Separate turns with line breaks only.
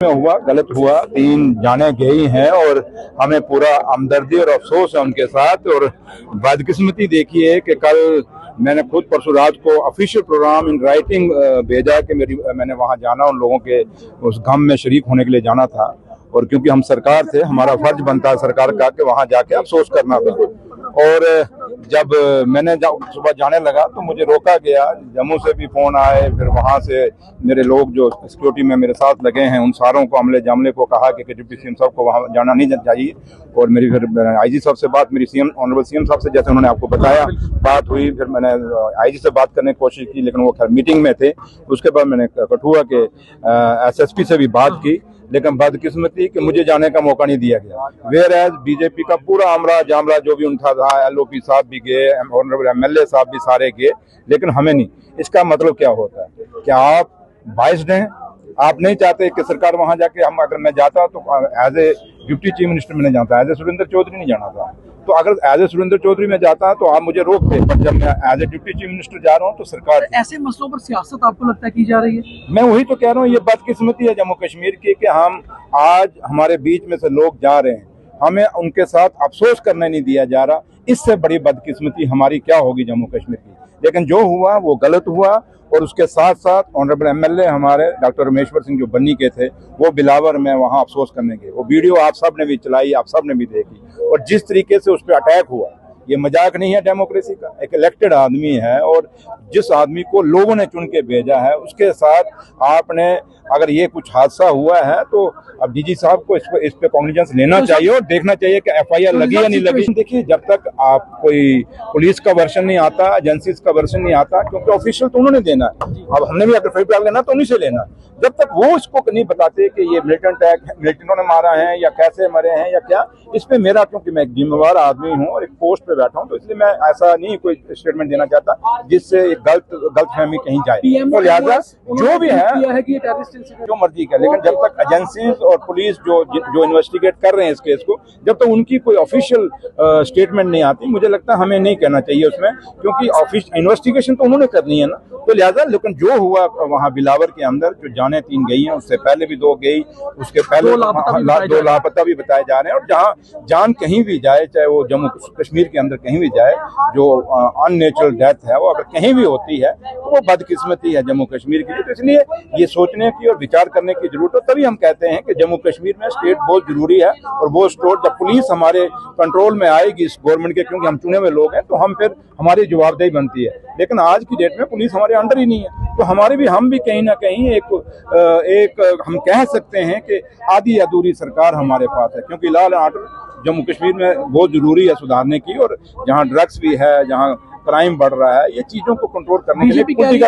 में हुआ, गलत हुआ, 3 जाने गई हैं और हमें पूरा हमदर्दी और अफसोस है उनके साथ। और बदकिस्मती देखिए कि कल मैंने खुद परसों रात को ऑफिशियल प्रोग्राम इन राइटिंग भेजा कि मैंने वहां जाना, उन लोगों के उस गम में शरीक होने के लिए जाना था। और क्योंकि हम सरकार थे, हमारा फर्ज बनता है सरकार का कि वहां जाके अफसोस करना था। और जब मैंने सुबह जाने लगा तो मुझे रोका गया, जम्मू से भी फोन आए, फिर वहां से मेरे लोग जो सिक्योरिटी में मेरे साथ लगे हैं उन सारों को, अमले जामले को कहा कि डिप्टी सीएम साहब को वहां जाना नहीं चाहिए। और मेरी फिर आईजी साहब से बात, मेरी ऑनरेबल सीएम साहब से जैसे उन्होंने आपको बताया बात हुई, फिर मैंने आईजी से बात करने की कोशिश की, लेकिन वो खैर मीटिंग में थे। उसके बाद मैंने कठुआ के एसएसपी से भी बात की, लेकिन बदकिस्मती कि मुझे जाने का मौका नहीं दिया गया। वेयर एज बीजेपी का पूरा अमला जामला जो भी उनका था, एलओपी साहब भी गए, ऑनरेबल एमएलए साहब भी सारे गए, लेकिन हमें नहीं। इसका मतलब क्या होता है? क्या आप बाइस्ड हैं? आप नहीं चाहते कि सरकार वहां जाके, हम अगर मैं जाता तो as a deputy chief minister मैंने जाता, एज ए सुरेंद्र चौधरी नहीं जाना था। तो अगर एज ए सुरेंद्र चौधरी में जाता तो आप मुझे रोकते, पर जब मैं as a deputy chief minister जा रहा हूँ तो सरकार
ऐसे मसलों पर सियासत आपको लगता है की जा रही है?
मैं वही तो कह रहा हूँ, ये बदकिस्मती है जम्मू कश्मीर की कि हम आज हमारे बीच में से लोग जा रहे हैं, हमें उनके साथ अफसोस करने नहीं दिया जा रहा। इससे बड़ी बदकिस्मती हमारी क्या होगी जम्मू कश्मीर की? लेकिन जो हुआ वो गलत हुआ। और उसके साथ साथ ऑनरेबल एमएलए हमारे डॉक्टर रमेश्वर सिंह जो बन्नी के थे, वो बिलावर में वहां अफसोस करने गए। वो वीडियो आप सब ने भी चलाई, आप सब ने भी देखी। और जिस तरीके से उस पर अटैक हुआ, ये मजाक नहीं है डेमोक्रेसी का। एक इलेक्टेड आदमी है और जिस आदमी को लोगों ने चुन के भेजा है, उसके साथ आपने अगर ये कुछ हादसा हुआ है तो अब डीजी साहब को इस पे कॉग्निजेंस लेना चाहिए और देखना चाहिए कि एफआईआर लगी या नहीं लगी। देखिए, जब तक आप कोई पुलिस का वर्जन नहीं आता, एजेंसीज का वर्जन नहीं आता, क्योंकि ऑफिशियल तो उन्होंने देना है। अब हमने भी अगर फीडबैक लेना तो उन्हीं से लेना। जब तक वो इसको नहीं बताते कि ये मिलिटेंटों ने मारा है या कैसे मरे हैं या क्या, इस पे मेरा, क्योंकि मैं एक जिम्मेवार आदमी हूँ और एक पोस्ट पे बैठा हूँ, तो इसलिए मैं ऐसा नहीं कोई स्टेटमेंट देना चाहता जिससे गलतफहमी कहीं जाए। तो लिहाजा जो भी है कि जो मर्जी का, लेकिन जब तक एजेंसीज और पुलिस जो इन्वेस्टिगेट कर रहे हैं इस केस को, जब तक उनकी कोई ऑफिशियल स्टेटमेंट नहीं आती, मुझे लगता है हमें नहीं कहना चाहिए उसमें, क्योंकि इन्वेस्टिगेशन तो उन्होंने करनी है ना। तो लिहाजा, लेकिन जो हुआ वहाँ बिलावर के अंदर, जो जाने 3 गई हैं, उससे पहले भी 2 गई, उसके पहले 2 लापता भी बताए जा रहे हैं। और जहाँ जान कहीं भी जाए, चाहे वो जम्मू कश्मीर के अंदर कहीं भी जाए, जो अननेचुरल डेथ है वो अगर कहीं भी होती है तो वो बदकिस्मती है जम्मू कश्मीर के लिए। तो इसलिए ये सोचने की और विचार करने की जरूरत है। तभी हम कहते हैं कि जम्मू कश्मीर में स्टेट बहुत जरूरी है। और वो स्टेट जब पुलिस हमारे कंट्रोल में आएगी इस गवर्नमेंट के, क्योंकि हम चुने हुए लोग हैं, तो हम फिर हमारी जवाबदेही बनती है। लेकिन आज की डेट में पुलिस हमारे अंडर ही नहीं है, तो हम भी कहीं ना कहीं एक हम कह सकते हैं कि आधी अधूरी सरकार हमारे पास है। क्योंकि law and order Jammu Kashmir में बहुत जरूरी है सुधारने की, और जहाँ ड्रग्स भी है, जहाँ क्राइम बढ़ रहा है, ये चीजों को कंट्रोल करने के लिए